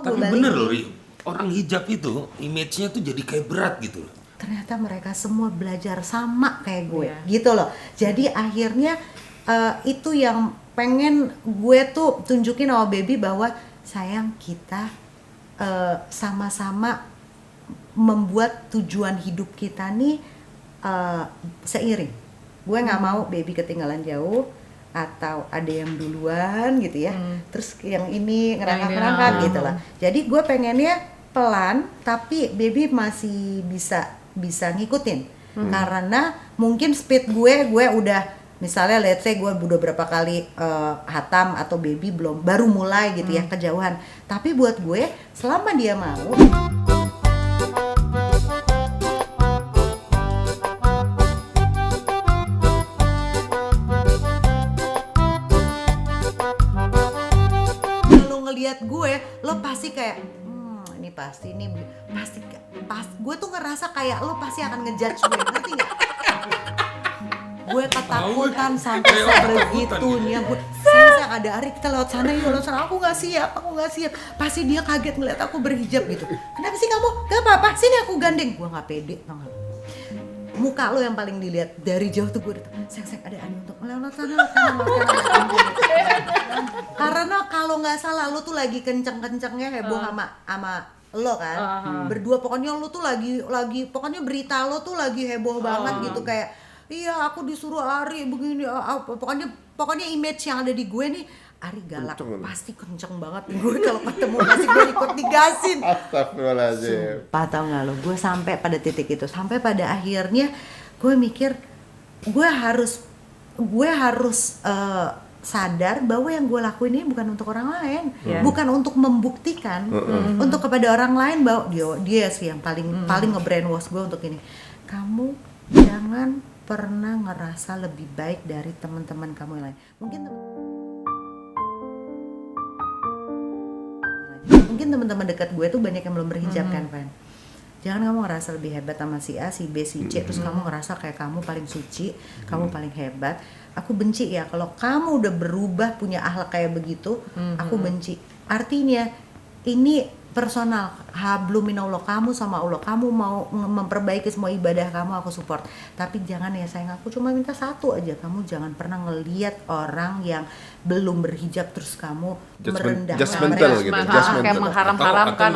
Tapi bener loh, orang hijab itu image-nya tuh jadi kayak berat gitu loh. Ternyata mereka semua belajar sama kayak gue, gitu loh. Jadi akhirnya itu yang pengen gue tuh tunjukin sama baby bahwa sayang kita sama-sama membuat tujuan hidup kita nih seiring. Gue nggak mau baby ketinggalan jauh atau ada yang duluan gitu ya. Terus yang ini ngerangkak-ngerangkak gitu lah. Jadi gue pengennya pelan tapi baby masih bisa ngikutin. Karena mungkin speed gue udah misalnya let's say gue udah berapa kali hatam atau baby belum baru mulai gitu ya kejauhan. Tapi buat gue selama dia mau ngelihat gue, lo pasti kayak ini pasti gue tuh ngerasa kayak lo pasti akan ngejudge gue, ngerti nggak? Gue ketakutan sampai sebegitunya. Gue saya ada Ari kita lewat sana aku nggak siap. Pasti dia kaget ngeliat aku berhijab gitu. Kenapa sih kamu? Gak apa-apa, sini aku gandeng. Gue nggak pede, tau nggak? Muka lo yang paling dilihat dari jauh tuh gue udah sayang ada Ani untuk melewat sana. Karena kalau nggak salah lo tuh lagi kenceng-kencengnya heboh sama lo kan. Berdua pokoknya lo tuh lagi pokoknya berita lo tuh lagi heboh banget gitu kayak iya aku disuruh Ari begini pokoknya image yang ada di gue nih Ari galak pasti kenceng banget gue kalau ketemu pasti gue ikut digasin. Astagfirullahaladzim. Sumpah tau gak lo, gue sampai pada titik itu, sampai pada akhirnya gue mikir gue harus sadar bahwa yang gue lakuin ini bukan untuk orang lain, bukan untuk membuktikan untuk kepada orang lain bahwa dia sih yang paling nge-brainwash gue untuk ini. Kamu jangan pernah ngerasa lebih baik dari teman-teman kamu yang lain. Mungkin teman-teman dekat gue tuh banyak yang belum berhijab kan, Van. Jangan kamu ngerasa lebih hebat sama si A, si B, si C, terus kamu ngerasa kayak kamu paling suci, kamu paling hebat. Aku benci ya kalau kamu udah berubah punya akhlak kayak begitu, aku benci. Artinya ini personal, hablum minallah, kamu sama Allah, kamu mau memperbaiki semua ibadah kamu, aku support. Tapi jangan ya sayang, aku cuma minta satu aja, kamu jangan pernah ngelihat orang yang belum berhijab terus kamu merendahkan mereka, kayak mengharam-haramkan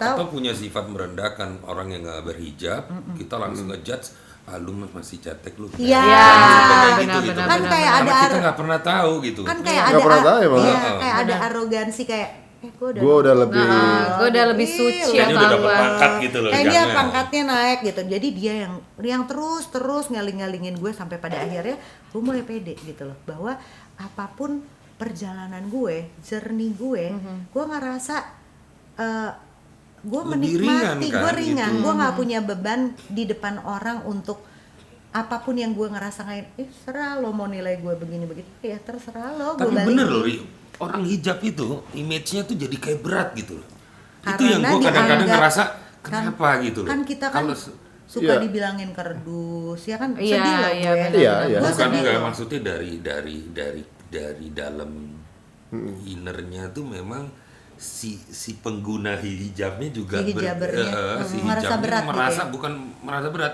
atau punya sifat merendahkan orang yang nggak berhijab, kita langsung ngejudge. Lu masih cetek lu. Iya. Gitu. Kan kayak ada kita nggak pernah tahu gitu. Kan kayak kayak ada arogansi kayak gue udah lebih suci kayaknya udah dapat pangkat gitu loh. Kayak dia pangkatnya naik gitu. Jadi dia yang terus ngaling-ngalingin gue sampai pada akhirnya gue mulai pede gitu loh bahwa apapun perjalanan gue, journey gue ngerasa gue menikmati, gue ringan, gue nggak punya beban di depan orang untuk apapun yang gue ngerasain. Serah lo mau nilai gue begini ya terserah lo. Tapi bener loh, orang hijab itu image-nya tuh jadi kayak berat gitu loh. Itu yang gue kadang-kadang ngerasa kenapa gitu loh. Kan kita suka dibilangin kerdus, ya kan sedih loh gue. Iya. Bukan enggak, maksudnya dari dalam innernya tuh memang si pengguna hijabnya juga si hijabnya merasa gitu ya? Bukan merasa berat.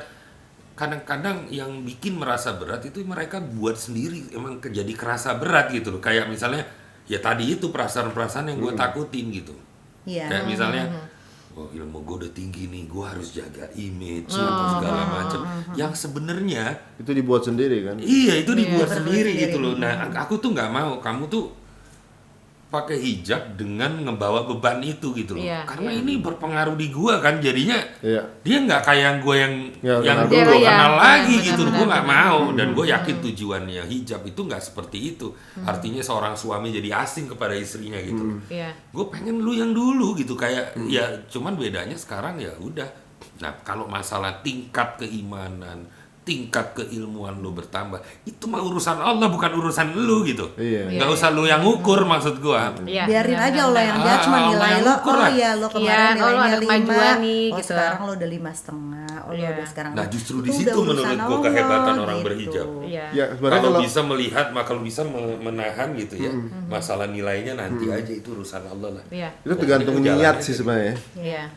Kadang-kadang yang bikin merasa berat itu mereka buat sendiri, emang jadi kerasa berat gitu loh. Kayak misalnya ya tadi itu perasaan-perasaan yang gue takutin gitu. Kayak misalnya ilmu gue udah tinggi nih, gue harus jaga image atau segala macam. Yang sebenarnya itu dibuat sendiri kan? Iya, itu dibuat sendiri gitu loh. Nah, aku tuh nggak mau kamu tuh pakai hijab dengan ngebawa beban itu gitu loh. Karena ini berpengaruh di gua kan, jadinya dia nggak kayak gue yang dulu kenal lagi gitu loh. Gue nggak mau, dan gue yakin tujuannya hijab itu nggak seperti itu. Artinya seorang suami jadi asing kepada istrinya gitu loh. Gue pengen lu yang dulu gitu kayak ya cuman bedanya sekarang ya udah. Nah kalau masalah tingkat keimanan, tingkat keilmuan lu bertambah, itu mah urusan Allah bukan urusan lu gitu. Iya. Nggak usah lu yang ngukur maksud gua. Biarin aja Allah yang judge, cuma nilai lo. Oh iya lo kemarin nilainya 5, nih, gitu. Sekarang lo udah 5,5. Oh lo udah sekarang. Nah justru di situ menurut gua kehebatan orang berhijab. Ya, kalau bisa melihat, kalau bisa menahan gitu ya. Masalah nilainya nanti aja, itu urusan Allah lah. Itu tergantung niat sih sebenarnya.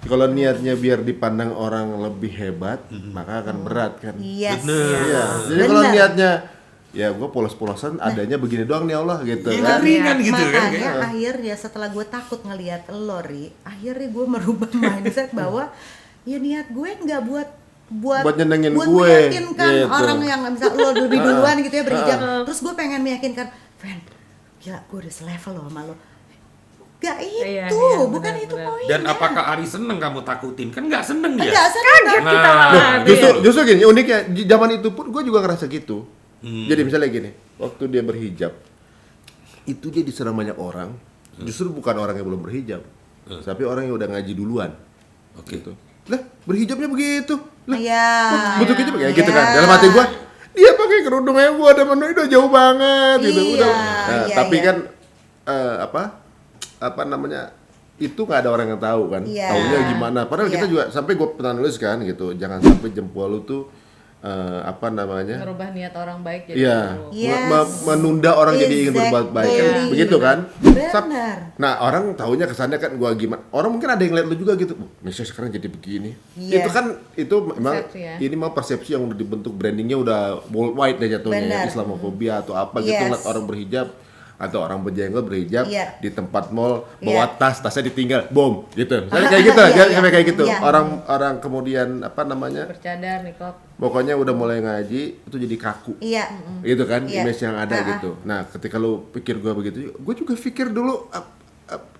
Kalau niatnya biar dipandang orang lebih hebat, maka akan berat kan. Bener. Iya. Jadi kalau niatnya ya gue polos-polosan adanya begini doang nih Allah gitu kan. Ringan gitu kan. Makanya akhirnya setelah gue takut ngelihat lo, Ri, akhirnya gue merubah mindset bahwa ya niat gue nggak buat nyenengin gue, meyakinkan gitu. orang yang misal lo lebih duluan gitu ya berhijab. Terus gue pengen meyakinkan, Fen, gila gue udah selevel lo sama lo. Gak itu, bukan benar, itu poinnya. Dan apakah Ari seneng kamu takutin? Kan nggak seneng dia. Nggak seneng. Justru gini, uniknya di zaman itu pun gue juga ngerasa gitu. Jadi misalnya gini, waktu dia berhijab, itu dia diserang banyak orang. Justru bukan orang yang belum berhijab, tapi orang yang udah ngaji duluan. Gitu. Lah, berhijabnya begitu. Lah, butuh hijab kayak gitu kan. Dalam hati gue, dia pakai kerudungnya gue ada menu udah jauh banget gitu. Udah. Nah, tapi kan apa namanya, itu nggak ada orang yang tahu kan, taunya gimana. Padahal kita juga sampai gue pernah nulis kan gitu, jangan sampai jempol lu tuh merubah niat orang baik jadi menunda orang jadi ingin berbuat baik kan, begitu kan. Nah orang taunya kesannya kan gue gimana, orang mungkin ada yang lihat lu juga gitu, misalnya sekarang jadi begini. Itu kan itu memang ini mah persepsi yang udah dibentuk, brandingnya udah worldwide deh jatuhnya, Islamofobia atau apa gitu, ngeliat orang berhijab atau orang berjenggot berhijab di tempat mall bawa tasnya ditinggal, bom gitu. Misalnya kayak gitu, sampai kayak gitu. Orang kemudian bercadar, niqab. Pokoknya udah mulai ngaji itu jadi kaku. Gitu kan image yang ada gitu. Nah, ketika lu pikir gua begitu, gua juga pikir dulu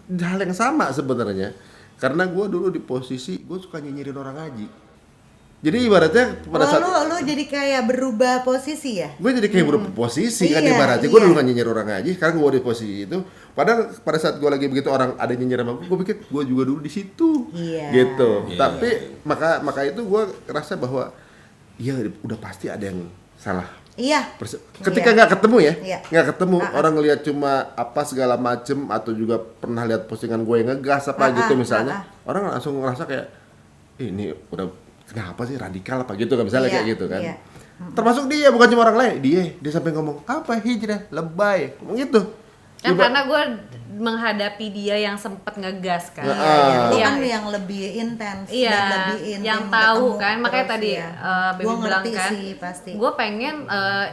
hal yang sama sebenarnya. Karena gua dulu di posisi gua suka nyinyirin orang ngaji. Jadi ibaratnya pada saat lu jadi kayak berubah posisi ya? Gue jadi kayak berubah posisi kan ibaratnya. Gue dulu kan nyinyir orang ngaji, sekarang gue di posisi itu. Padahal pada saat gue lagi begitu orang ada nyinyir sama gue pikir gue juga dulu di situ. Gitu. Tapi maka itu gue rasa bahwa ya udah pasti ada yang salah. Ketika nggak ketemu nggak ketemu orang ngelihat cuma apa segala macem, atau juga pernah lihat postingan gue yang ngegas apa gitu misalnya, orang langsung ngerasa kayak ini udah kenapa sih radikal apa gitu kan, misalnya kayak gitu kan. Termasuk dia, bukan cuma orang lain, dia sampai ngomong apa hijrah lebay ngomong gitu kan. Karena gue menghadapi dia yang sempet ngegas kan, yang lebih intens dan lebih intens, yang tahu kan, makanya tadi Baby bilang kan, gue pengen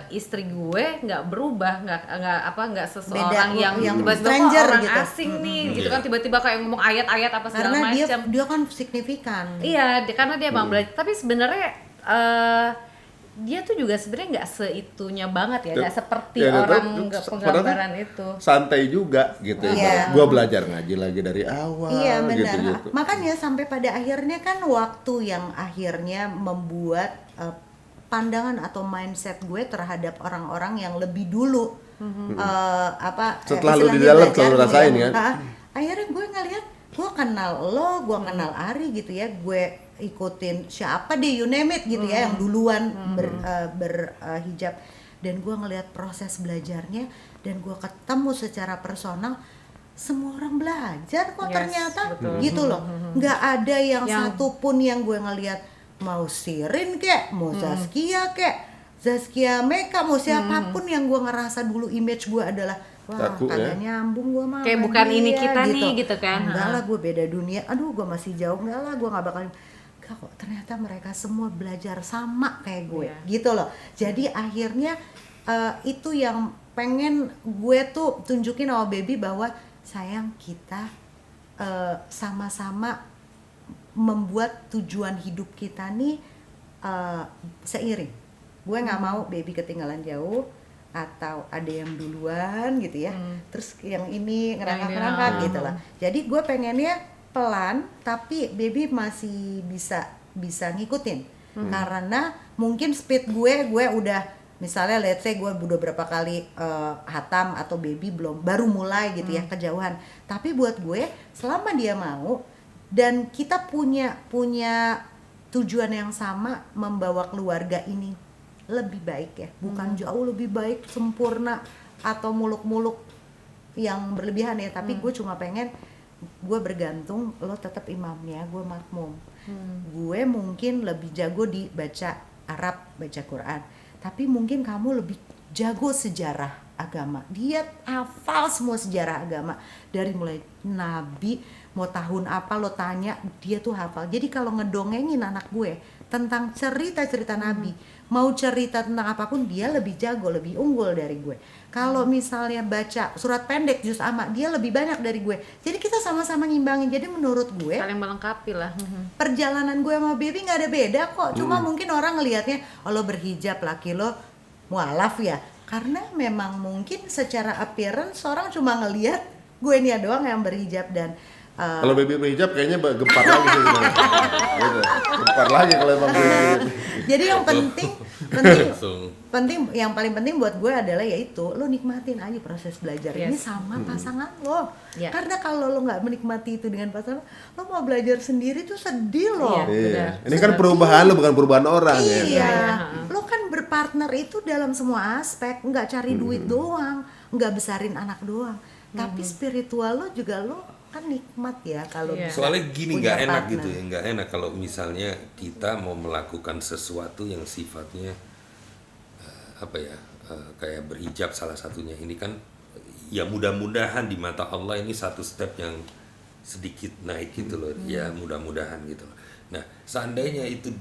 istri gue nggak berubah, nggak seseorang yang tiba-tiba orang gitu. Asing nih gitu kan, tiba-tiba kayak ngomong ayat-ayat apa segala macam. Karena dia kan signifikan. Karena dia emang belajar, tapi sebenarnya dia tuh juga sebenarnya nggak seitunya banget ya, nggak seperti orang penggambaran itu. Santai juga gitu ya. Gua belajar ngaji lagi dari awal. Iya benar. Gitu. Makanya sampai pada akhirnya kan waktu yang akhirnya membuat pandangan atau mindset gue terhadap orang-orang yang lebih dulu setelah lu di dalam selalu rasain kan. Akhirnya gue ngeliat, gue kenal lo, gue kenal Ari gitu ya, gue ikutin siapa deh, you name it gitu ya, yang duluan berhijab, dan gue ngelihat proses belajarnya, dan gue ketemu secara personal, semua orang belajar kok ternyata, gitu loh. Nggak ada yang satupun yang gue ngelihat, mau Sirin kek, mau Zaskia Meka, mau siapapun yang gue ngerasa dulu image gue adalah wah kagak nyambung gue mah kayak bukan dia, ini kita gitu. Nih gitu kan. Enggak lah, gue beda dunia, aduh gue masih jauh, enggak lah gue gak bakal. Enggak kok, ternyata mereka semua belajar sama kayak gue gitu loh. Jadi akhirnya itu yang pengen gue tuh tunjukin sama Baby, bahwa sayang kita sama-sama membuat tujuan hidup kita nih seiring. Gue gak mau Baby ketinggalan jauh atau ada yang duluan gitu ya, terus yang ini ngerangkak-ngerangkak gitu lah. Jadi gue pengennya pelan, tapi Baby masih bisa ngikutin, karena mungkin speed gue udah, misalnya let's say gue udah berapa kali hatam, atau Baby belum, baru mulai gitu ya, kejauhan. Tapi buat gue, selama dia mau dan kita punya tujuan yang sama, membawa keluarga ini lebih baik ya, bukan jauh lebih baik, sempurna atau muluk-muluk yang berlebihan ya, tapi gue cuma pengen gue bergantung, lo tetap imamnya, gue makmum. Gue mungkin lebih jago di baca Arab, baca Quran, tapi mungkin kamu lebih jago sejarah agama. Dia hafal semua sejarah agama dari mulai Nabi, mau tahun apa lo tanya, dia tuh hafal. Jadi kalau ngedongengin anak gue tentang cerita-cerita Nabi, mau cerita tentang apapun, dia lebih jago, lebih unggul dari gue. Kalau misalnya baca surat pendek juz amma, dia lebih banyak dari gue. Jadi kita sama-sama ngimbangin. Jadi menurut gue saling melengkapi lah. Perjalanan gue sama Baby nggak ada beda kok. Cuma mungkin orang ngelihatnya, oh lo berhijab, laki lo mualaf ya. Karena memang mungkin secara appearance orang cuma ngelihat gue ini doang yang berhijab dan kalau Baby berhijab kayaknya gempar lagi sih sebenarnya. Gitu. Gempar lagi kalau emang berhijab. Jadi yang yang paling penting buat gue adalah yaitu lo nikmatin aja proses belajar ini sama pasangan lo. Karena kalau lo nggak menikmati itu dengan pasangan lo mau belajar sendiri tuh sedih lo. Iya. Ini kan perubahan lo, bukan perubahan orang ya. Iya. Lo kan berpartner itu dalam semua aspek, nggak cari duit doang, nggak besarin anak doang, tapi spiritual lo juga lo kan nikmat ya kalau soalnya gini nggak enak gitu ya, nggak enak kalau misalnya kita mau melakukan sesuatu yang sifatnya kayak berhijab salah satunya, ini kan ya mudah-mudahan di mata Allah ini satu step yang sedikit naik gitu loh, ya mudah-mudahan gitu loh. Nah seandainya itu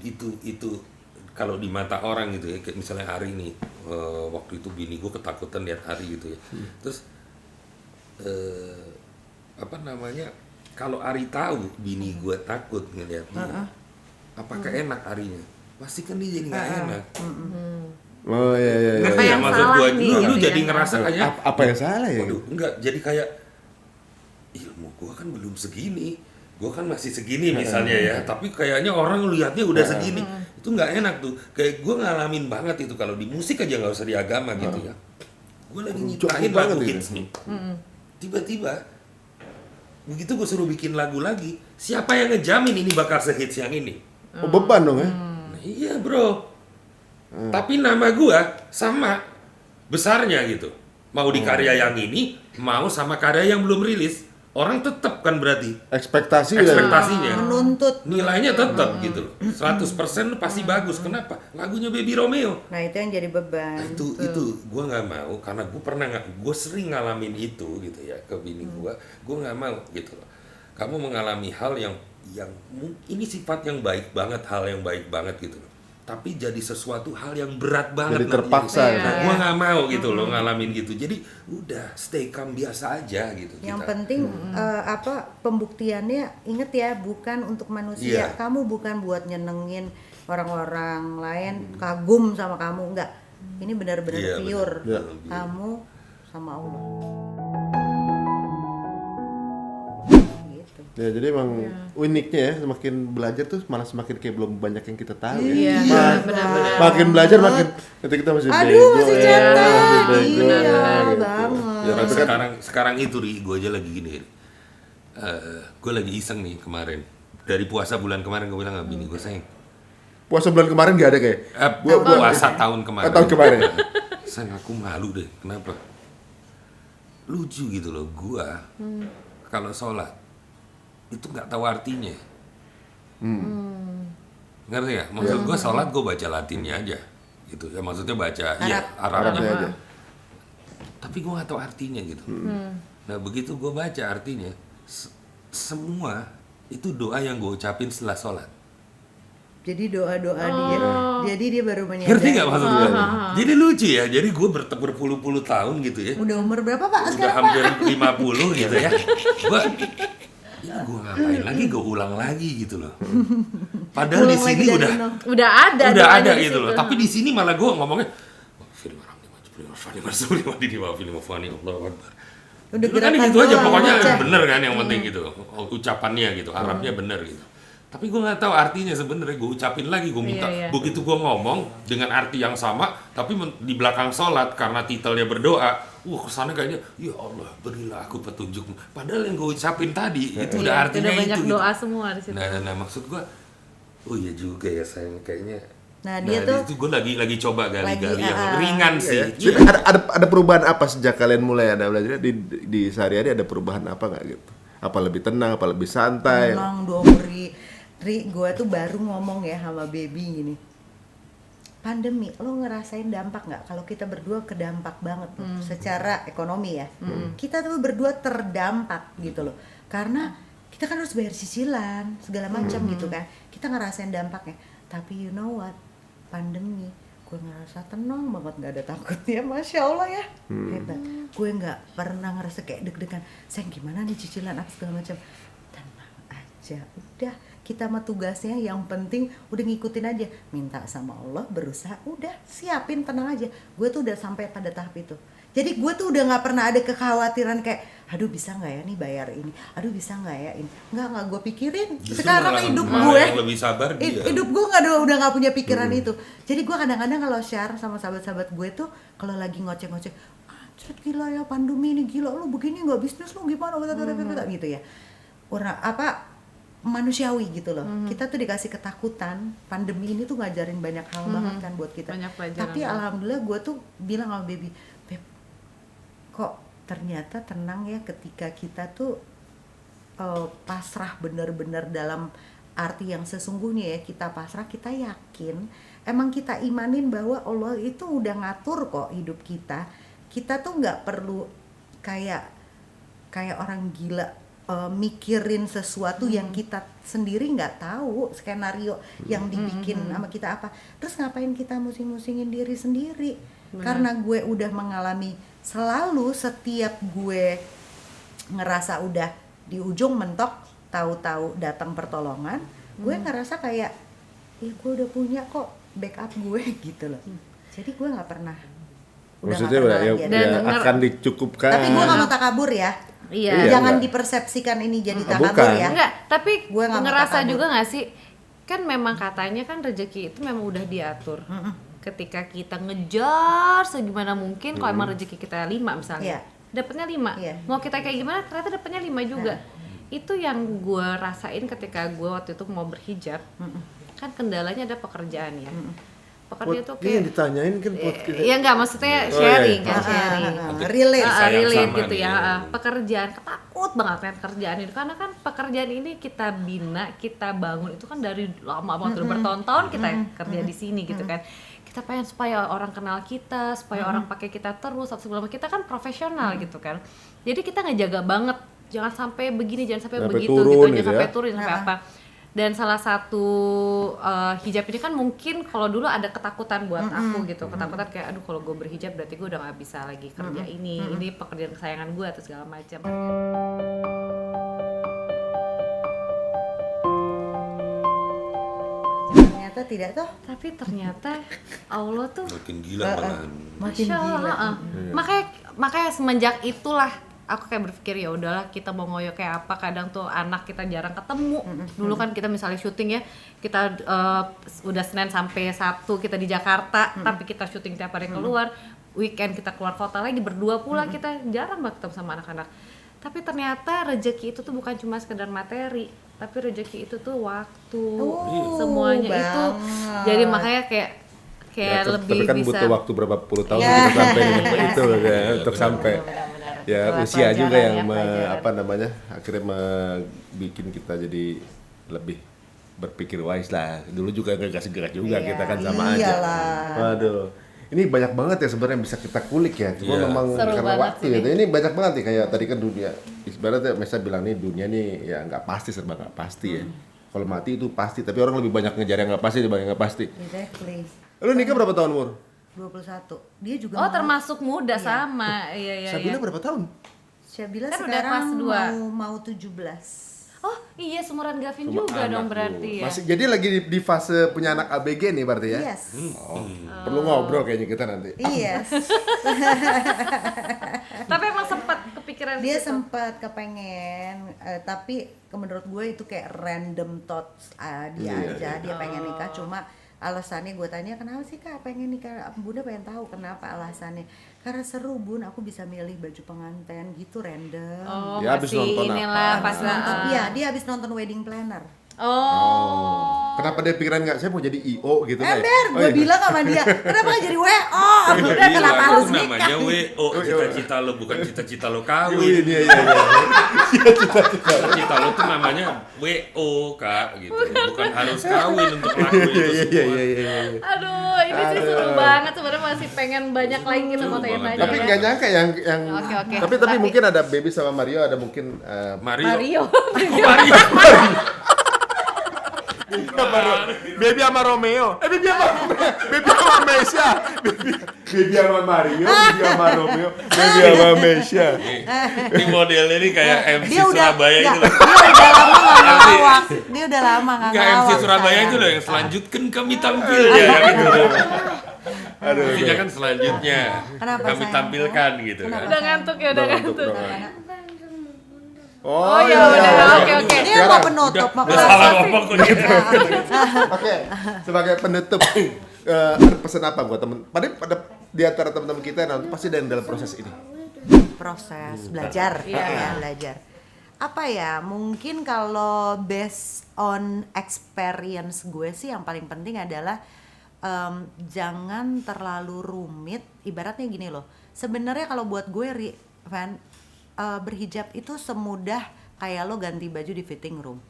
kalau di mata orang gitu ya, kayak misalnya Ari nih, waktu itu bini gue ketakutan lihat Ari gitu ya, terus kalau Ari tahu bini gue takut ngeliat dia, apakah enak Arinya? Pasti kan dia jadi nggak enak. Oh iya. Ngerti ya maksud gue? Lu jadi ngerasa kayak apa yang salah ya? Waduh, enggak, jadi kayak ilmu gue kan belum segini, gue kan masih segini misalnya ya, tapi kayaknya orang lihatnya udah segini, itu nggak enak tuh. Kayak gue ngalamin banget itu kalau di musik aja, nggak usah di agama gitu ya. Gue lagi nyiptain lagu hits nih, tiba-tiba begitu gue suruh bikin lagu lagi, siapa yang ngejamin ini bakal sehits yang ini? Oh beban dong ya? Nah, iya bro. Tapi nama gue sama besarnya gitu. Mau di karya yang ini, mau sama karya yang belum rilis, orang tetap kan berarti ekspektasinya menuntut nilainya tetap gitu loh. 100% pasti bagus. Kenapa? Lagunya Baby Romeo. Nah itu yang jadi beban. Nah, itu gue nggak mau, karena gue sering ngalamin itu gitu ya ke bini gue nggak mau gitu loh. Kamu mengalami hal yang ini sifat yang baik banget, hal yang baik banget gitu loh, tapi jadi sesuatu hal yang berat banget, jadi terpaksa. Nah, gue nggak mau gitu loh ngalamin gitu. Jadi udah stay calm biasa aja gitu. Yang penting pembuktiannya, inget ya, bukan untuk manusia. Kamu bukan buat nyenengin orang-orang lain kagum sama kamu, enggak. Ini benar-benar pure. Kamu sama Allah. Ya jadi emang uniknya ya, semakin belajar tuh malah semakin kayak belum banyak yang kita tahu ya. Benar-benar. Makin belajar makin kita masih bego. Aduh masih cetek. Iya banget. Sekarang itu Ri, gue aja lagi gini. Gue lagi iseng nih kemarin. Dari puasa bulan kemarin gue bilang sama bini gue, sayang, puasa bulan kemarin gak ada kayak? Puasa tahun kemarin. Tahun kemarin. Sayang, aku malu deh. Kenapa? Lucu gitu loh, gue kalau sholat itu nggak tahu artinya. Ngerti ya? Maksud gue sholat gue baca Latinnya aja gitu ya, maksudnya baca Arabnya aja. Tapi gue nggak tahu artinya gitu. Nah begitu gue baca artinya, semua itu doa yang gue ucapin setelah sholat. Jadi doa-doa dia, jadi dia baru menyadari. Ngerti nggak maksud gue? Jadi lucu ya, jadi gue berpuluh-puluh tahun gitu ya. Udah umur berapa Pak udah sekarang? Hampir 50 gitu ya. Gue ngapain lagi, gue ulang lagi gitu loh. Padahal di sini udah ada gitu loh. Tapi di sini malah gue ngomongnya udah kan gitu aja pokoknya bener kan, yang penting gitu ucapannya gitu, Arabnya bener gitu. Tapi gue nggak tahu artinya sebenarnya. Gue ucapin lagi, gue minta. Begitu gue ngomong dengan arti yang sama, tapi di belakang sholat karena titelnya berdoa, kesannya kayaknya ya Allah berilah aku petunjuk. Padahal yang gue ucapin tadi itu udah artinya udah banyak itu. Doa gitu. semua di situ. Nah maksud gue, oh iya juga ya sayang, kayaknya Nah dia tuh itu gue lagi coba gali-gali yang ringan sih. Ada perubahan apa sejak kalian mulai ada belajar di sehari-hari, ada perubahan apa nggak gitu? Apa lebih tenang, apa lebih santai? Tenang dong, Ri, gue tuh baru ngomong ya sama baby gini. Pandemi, lo ngerasain dampak nggak? Kalau kita berdua kedampak banget loh, secara ekonomi ya. Kita tuh berdua terdampak gitu loh, karena kita kan harus bayar cicilan segala macam gitu kan. Kita ngerasain dampaknya. Tapi you know what? Pandemi, gue ngerasa tenang banget, nggak ada takutnya, masya Allah ya, hebat. Gue nggak pernah ngerasa kayak deg-degan. Sayang gimana nih cicilan apa segala macam. Tenang aja, udah kita mah tugasnya yang penting udah ngikutin aja, minta sama Allah, berusaha, udah siapin, tenang aja. Gue tuh udah sampai pada tahap itu. Jadi gue tuh udah nggak pernah ada kekhawatiran kayak, aduh bisa nggak ya nih bayar ini, aduh bisa nggak ya ini, nggak gue pikirin. Justru sekarang hidup gue lebih sabar hidup gue udah nggak punya pikiran itu. Jadi gue kadang-kadang kalau share sama sahabat-sahabat gue tuh kalau lagi ngoceh-ngoceh, gila ya pandemi ini, gila lo begini nggak bisnis lo gimana gitu ya, orang apa manusiawi gitu loh. Kita tuh dikasih ketakutan, pandemi ini tuh ngajarin banyak hal banget kan buat kita. Tapi alhamdulillah gue tuh bilang sama baby, Beb, kok ternyata tenang ya ketika kita tuh pasrah bener-bener dalam arti yang sesungguhnya ya. Kita pasrah, kita yakin, emang kita imanin bahwa Allah itu udah ngatur kok hidup kita. Kita tuh nggak perlu kayak orang gila mikirin sesuatu yang kita sendiri nggak tahu skenario yang dibikin sama kita apa. Terus ngapain kita musing-musingin diri sendiri? Karena gue udah mengalami selalu, setiap gue ngerasa udah di ujung mentok, tahu-tahu datang pertolongan, gue ngerasa kayak ya gue udah punya kok backup gue gitu loh. Jadi gue nggak pernah. Maksudnya ya akan dicukupkan. Tapi gue nggak mau takabur ya. Iya. Jangan dipersepsikan ini jadi takabur ya. Enggak, tapi gue ngerasa juga nggak sih? Kan memang katanya kan rezeki itu memang udah diatur. Ketika kita ngejar segimana mungkin, kalau emang rezeki kita 5 misalnya, dapatnya 5. Mau kita kayak gimana, ternyata dapatnya 5 juga. Itu yang gue rasain ketika gue waktu itu mau berhijab. Kan kendalanya ada pekerjaan ya. Pekerja tuh kayak yang ditanyain kan ya enggak, maksudnya sharing kan, sharing. Relate gitu ya. Pekerjaan, takut banget kan kerjaan ini, karena kan pekerjaan ini kita bina, kita bangun itu kan dari lama banget, bertahun-tahun kita kerja di sini gitu kan. Kita pengen supaya orang kenal kita, supaya orang pakai kita terus, sebelum kita kan profesional gitu kan. Jadi kita ngejaga banget, jangan sampai begini, jangan sampai begitu gitu, jangan sampai turun, jangan sampai apa. Dan salah satu hijab ini kan mungkin kalau dulu ada ketakutan buat aku gitu, ketakutan kayak aduh kalau gue berhijab berarti gue udah nggak bisa lagi kerja ini pekerjaan kesayangan gue atau segala macam. Ternyata tidak toh. Tapi ternyata Allah tuh makin gila malahan. Makin gila. Makanya semenjak itulah aku kayak berpikir ya udahlah, kita mau ngoyo kayak apa, kadang tuh anak kita jarang ketemu. Dulu kan kita misalnya syuting ya, kita udah Senin sampai Sabtu kita di Jakarta, tapi kita syuting tiap hari keluar. Weekend kita keluar kota lagi berdua pula, kita jarang banget ketemu sama anak-anak. Tapi ternyata rezeki itu tuh bukan cuma sekedar materi, tapi rezeki itu tuh waktu, semuanya banget. Itu jadi makanya kayak ya, lebih tapi kan bisa butuh waktu berapa puluh tahun untuk sampai itu ya, untuk sampai ya usia juga yang akhirnya bikin kita jadi lebih berpikir wise lah. Dulu juga gak segera juga kita kan sama aja. Waduh, ini banyak banget ya sebenarnya bisa kita kulik ya. Cuma memang karena waktu gitu. Ini banyak banget nih, kayak tadi kan dunia. Ibaratnya Mesa bilang nih, dunia nih ya nggak pasti, serba nggak pasti ya. Kalau mati itu pasti, tapi orang lebih banyak ngejar yang nggak pasti dibanding yang nggak pasti. Exactly. Lu nikah berapa tahun, Mur? 21. Dia juga termasuk muda sama. Iya. Sabila berapa tahun? Sabila kan sekarang udah kelas 2. mau 17. Oh iya, seumuran Gavin juga dong berarti ya. Masih jadi lagi di fase punya anak ABG nih berarti ya? Yes. Perlu ngobrol kayaknya kita nanti. Yes. Tapi emang sempat kepikiran dia sempat kepengen, tapi menurut gue itu kayak random thoughts dia aja. Dia pengen nikah, cuma alasannya gue tanya, kenapa sih Kak pengen nikah? Bunda pengen tahu kenapa alasannya. Karena seru Bun, aku bisa milih baju pengantin gitu random. Dia habis nonton inilah pas nonton. Iya, dia habis nonton Wedding Planner. Kenapa dia pikiran nggak, saya mau jadi I.O gitu kan? Gue bilang sama dia, kenapa nggak jadi W.O? Udah kenapa harus nikah? Namanya W.O, cita-cita lo bukan cita-cita lo kawin. Iya. Cita-cita lo tuh namanya W.O, Kak, gitu. Bukan harus kawin untuk lakuin itu semua. Iya. Aduh, ini sih seru banget, sebenarnya masih pengen banyak lagi kita mau tanya-tanya. Tapi nggak nyangka yang Oke. Tapi mungkin ada Baby sama Mario, ada mungkin Mario. Baby sama Romeo. Baby sama Mesya. Baby sama Mario, Baby sama Romeo, Baby sama Mesya. Ini modelnya nih kayak MC Surabaya itu loh. Dia udah lama nggak ngelawak. MC Surabaya itu loh yang selanjutkan kami tampil ya gitu loh. Aduh, kan selanjutnya kami tampilkan gitu kan. Udah ngantuk. Oh ya udah, oke. Dia mau penutup, udah salah ngomong kok gitu. Oke, sebagai penutup ada pesan apa buat temen? Pada di antara teman-teman kita nanti pasti dalam proses ini. Proses belajar, belajar. Apa ya? Mungkin kalau based on experience gue sih yang paling penting adalah jangan terlalu rumit. Ibaratnya gini loh. Sebenarnya kalau buat gue, berhijab itu semudah kayak lo ganti baju di fitting room.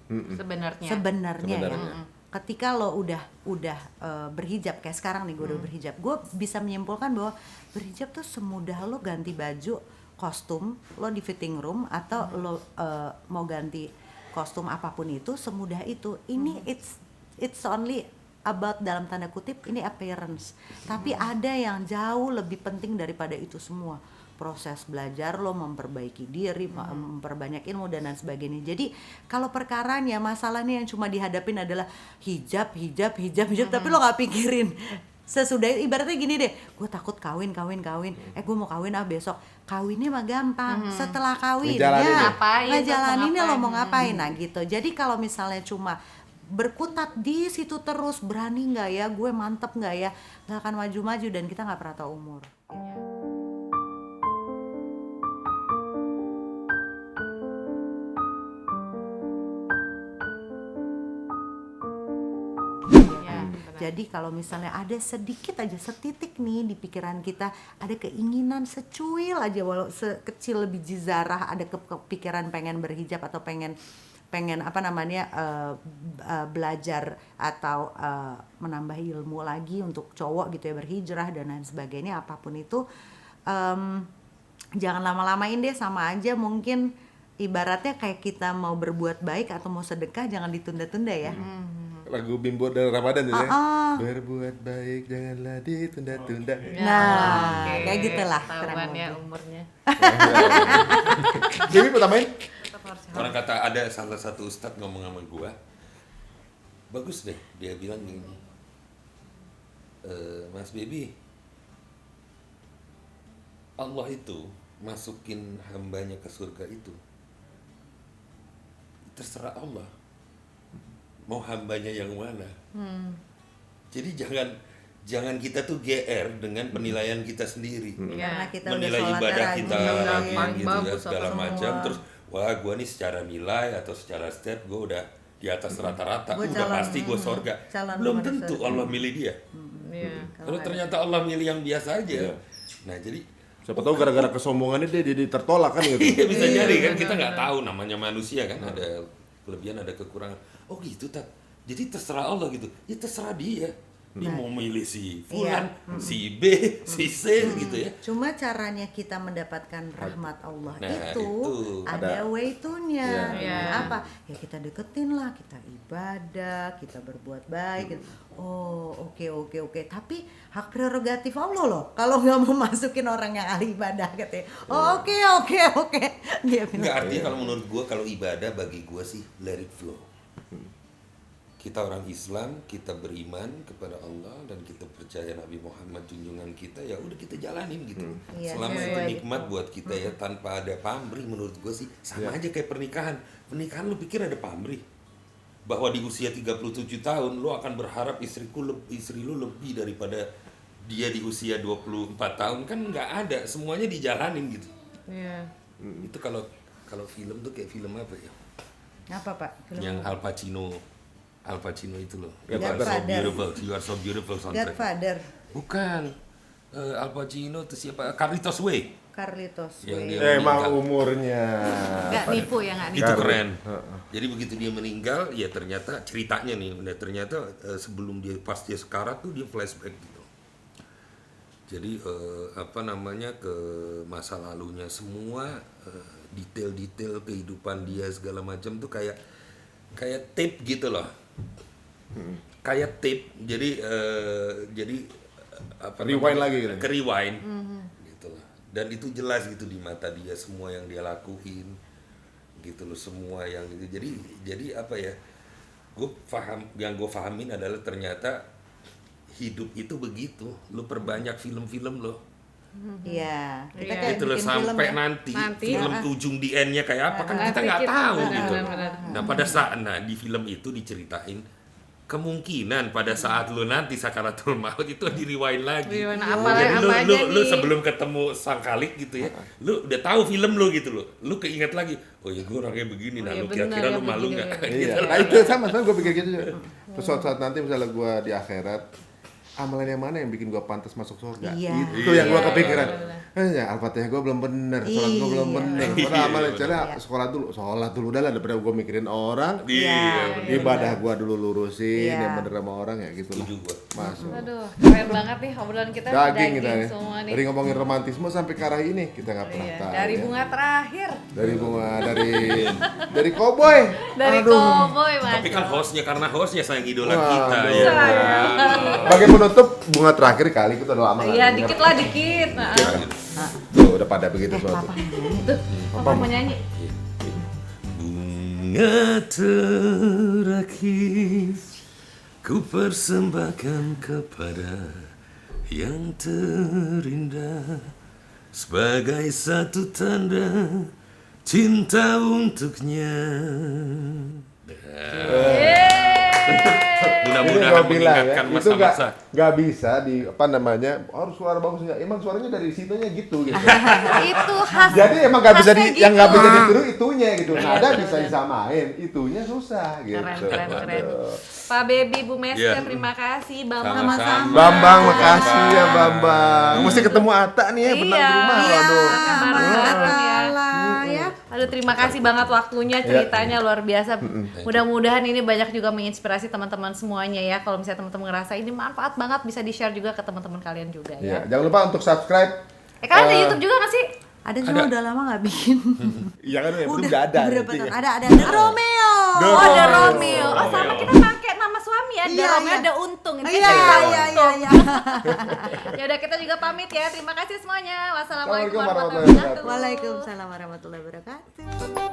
Sebenarnya ya. Ketika lo udah berhijab kayak sekarang nih, gue udah berhijab, gue bisa menyimpulkan bahwa berhijab tuh semudah lo ganti baju kostum lo di fitting room atau lo mau ganti kostum apapun itu, semudah itu. Ini it's only about, dalam tanda kutip, ini appearance. Tapi ada yang jauh lebih penting daripada itu semua. Proses belajar lo, memperbaiki diri, memperbanyak ilmu dan lain sebagainya. Jadi kalau perkaranya masalahnya yang cuma dihadapin adalah hijab, tapi lo nggak pikirin sesudah. Ibaratnya gini deh, gue takut kawin, gue mau kawin besok. Kawinnya mah gampang, setelah kawinnya ngejalaninnya lo mau ngapain, nah gitu. Jadi kalau misalnya cuma berkutat di situ terus, berani nggak ya, gue mantep nggak ya, nggak akan maju-maju dan kita nggak pernah tahu umur. Jadi kalau misalnya ada sedikit aja, setitik nih di pikiran kita, ada keinginan secuil aja, walau sekecil biji zarah, ada kepikiran pengen berhijab atau pengen belajar atau menambah ilmu lagi untuk cowok gitu ya, berhijrah dan lain sebagainya, apapun itu, jangan lama-lamain deh. Sama aja mungkin ibaratnya kayak kita mau berbuat baik atau mau sedekah, jangan ditunda-tunda ya. Lagu Bimbo dan Ramadan itu ya. Berbuat baik janganlah ditunda-tunda. Nah, kayak gitulah. Tahuan ya umurnya. Jadi pertamain. Orang kata ada salah satu ustadz ngomong sama gua, bagus deh, dia bilang gini, Mas Baby, Allah itu masukin hambanya ke surga itu terserah Allah mau hambanya yang mana. Jadi jangan kita tuh GR dengan penilaian kita sendiri. Karena kita menilai udah ibadah kita rajin, gitu ya, segala macam, terus wah gue nih secara nilai atau secara stat gue udah di atas rata-rata, udah pasti gue surga. Belum tentu Allah milih dia. Kalau ternyata Allah milih yang biasa aja. Nah jadi siapa tahu gara-gara kesombongannya dia jadi tertolak kan gitu. Iya bisa jadi kan, kita nggak tahu, namanya manusia kan, ada kelebihan ada kekurangan. Oh gitu Tat, jadi terserah Allah gitu, ya terserah dia. Dia mau milih si Fulan, si B, si C gitu ya. Cuma caranya kita mendapatkan rahmat Allah itu ada way to-nya. Apa? Ya kita deketin lah, kita ibadah, kita berbuat baik. Oh oke. Tapi hak prerogatif Allah loh. Kalau nggak mau masukin orang yang ahli ibadah katanya. Oh oke. Nggak, artinya kalau menurut gue, kalau ibadah bagi gue sih let it flow. Kita orang Islam, kita beriman kepada Allah dan kita percaya Nabi Muhammad junjungan kita, ya udah kita jalanin gitu. Selama itu nikmat buat kita ya, tanpa ada pamrih, menurut gue sih sama aja kayak pernikahan. Pernikahan lu pikir ada pamrih? Bahwa di usia 37 tahun lu akan berharap istri lu lebih daripada dia di usia 24 tahun, kan nggak ada, semuanya dijalanin gitu. Itu kalau film tuh kayak film apa ya? Apa Pak? Yang Al Pacino Al Pacino itu loh. You Are So Beautiful soundtrack. Godfather. Bukan. Al Pacino itu siapa? Carlitos Way. Emang umurnya. Gak nipu ya, gak nipu. Itu keren. Jadi begitu dia meninggal, ya ternyata ceritanya nih, ternyata sebelum dia pas dia sekarat tuh dia flashback gitu. Jadi ke masa lalunya semua, detail-detail kehidupan dia segala macam tuh kayak tape gitu loh. Kayak tape. Jadi rewind lagi gitu. Rewind. Gitu loh. Dan itu jelas gitu di mata dia semua yang dia lakuin. Gitu loh, semua yang gitu. Jadi apa ya? Yang gue fahamin adalah ternyata hidup itu begitu. Lu perbanyak film-film lo. Iya. Kita kayak gitu loh, sampai nanti film ujung di end-nya kayak apa kan kita nggak tahu gitu. Nah pada saat di film itu diceritain kemungkinan pada saat lu nanti sakaratul maut itu di rewind lagi. Jadi lu sebelum ketemu sang khalik gitu ya, lu udah tahu film lu gitu loh. Lu keinget lagi, oh ya gue orangnya begini, lu kira-kira lu malu nggak? Iya. Nah itu sama gue pikir gitu. Terus suatu saat nanti misalnya gue di akhirat, amalan yang mana yang bikin gue pantas masuk surga? Itu yang gue kepikiran. Ya Al-Fatihah gue belum bener, sholat gue belum bener. Padahal amalan caranya sholat dulu udah lah daripada gue mikirin orang. Ibadah gue dulu lurusin, yang bener sama orang ya gitu lah. Masuk. Aduh, keren banget nih obrolan kita. Daging kita ya. Semua nih. Dari ngomongin romantisme sampai ke arah ini kita nggak pernah tahu. Dari bunga terakhir. Dari cowboy. Cowboy mas. Tapi kan karena hostnya sayang idola kita ya. Bagi penutup bunga terakhir kali kita udah lama. Iya dikit lah dikit. Tuh udah pada begitu semua tuh. Papa mau nyanyi. Bunga terakhir ku persembahkan kepada yang terindah sebagai satu tanda cinta untuknya. Mudah-mudahan mengingatkan masa-masa. Gak bisa harus suara bagus enggak. Emang suaranya dari situnya gitu. Itu khas. Jadi emang gak bisa yang gak bisa ditiru itunya gitu. Nada bisa disamain, itunya susah gitu. Keren. Pak Baby, Bu Mesker, terima kasih. Bambang sama-sama. Bambang, makasih ya Bambang. Mesti ketemu Ata nih ya, pernah di rumah. Aduh. Aduh, terima kasih banget waktunya, ceritanya luar biasa. Mudah-mudahan ini banyak juga menginspirasi teman-teman semuanya ya. Kalau misalnya teman-teman ngerasa ini manfaat banget, bisa di-share juga ke teman-teman kalian juga ya. Jangan lupa untuk subscribe. Kalian ada YouTube juga nggak sih? Ada cuma udah lama nggak bikin. Iya kan belum ada. Ada Romeo. Ada Romeo. Oh sama kita pakai nama suami ya. Ada Romeo, ada Untung. Iya. Ya udah kita juga pamit ya. Terima kasih semuanya. Wassalamualaikum warahmatullahi wabarakatuh. Waalaikumsalam warahmatullahi wabarakatuh.